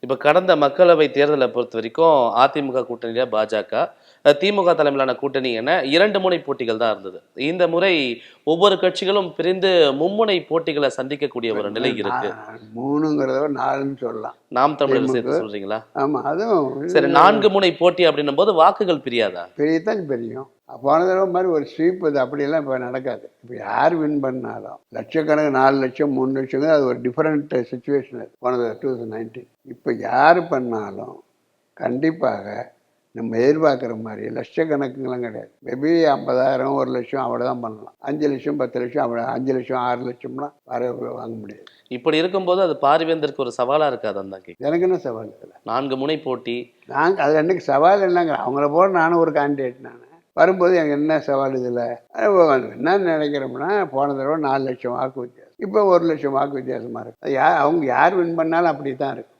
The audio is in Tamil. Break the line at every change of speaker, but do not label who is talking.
இப்ப கடந்த மக்களவை தேர்தலை பொறுத்தவரைக்கும் அதிமுக கூட்டணியில பாஜக, திமுக தலைமையிலான கூட்டணி என 2 முனை போட்டிகள் தான் இருந்தது. இந்த முறை ஒவ்வொரு கட்சிகளும் பிரிந்து மும்முனை போட்டிகள சந்திக்கக்கூடிய ஒரு நிலை இருக்கு.
3ங்கிறத விட 4ன்னு சொல்லலாம்.
நாம் தமிழர்
திமுக
சேர்த்து சொல்றீங்களா?
ஆமா. அதுவும்
சரி 4 முனை போட்டி அப்படின்னும்போது வாக்குகள் பிரியாதா?
பெரியதான் பெரியும். போன தடவை மாதிரி ஒரு ஸ்வீப் இது அப்படியெல்லாம் இப்போ நடக்காது. இப்போ யார் வின் பண்ணாலும் லட்சக்கணக்கு 4 லட்சம் 3 லட்சம் அது ஒரு டிஃப்ரெண்ட் சுச்சுவேஷன். அது போனது 2019. இப்போ யார் பண்ணாலும் கண்டிப்பாக நம்ம எதிர்பார்க்குற மாதிரி லட்சக்கணக்குலாம் கிடையாது. மேபி 50,000 1 லட்சம் அவ்வளோதான் பண்ணலாம். 5 லட்சம் 10 லட்சம் அவ்வளோ 5 லட்சம் 6 லட்சம்லாம் வாங்க முடியாது.
இப்படி இருக்கும்போது அது பாரிவேந்தருக்கு ஒரு சவாலா இருக்காதுன்னு தான் கேட்கிறேன்.
எனக்கு என்ன சவால் இதில்?
4 முனை போட்டி.
நாங்கள் அது என்னைக்கு சவால் என்னங்க, அவங்கள போல நானும் ஒரு கேண்டிடேட். நான் வரும்போது எனக்கு என்ன சவால் இதில்? என்ன நினைக்கிறோம்னா, போன தடவை 4 லட்சம் வாக்கு வித்தியாசம், இப்போ 1 லட்சம் வாக்கு வித்தியாசமாக இருக்குது. அவங்க யார் வின் பண்ணாலும் அப்படி தான் இருக்கும்.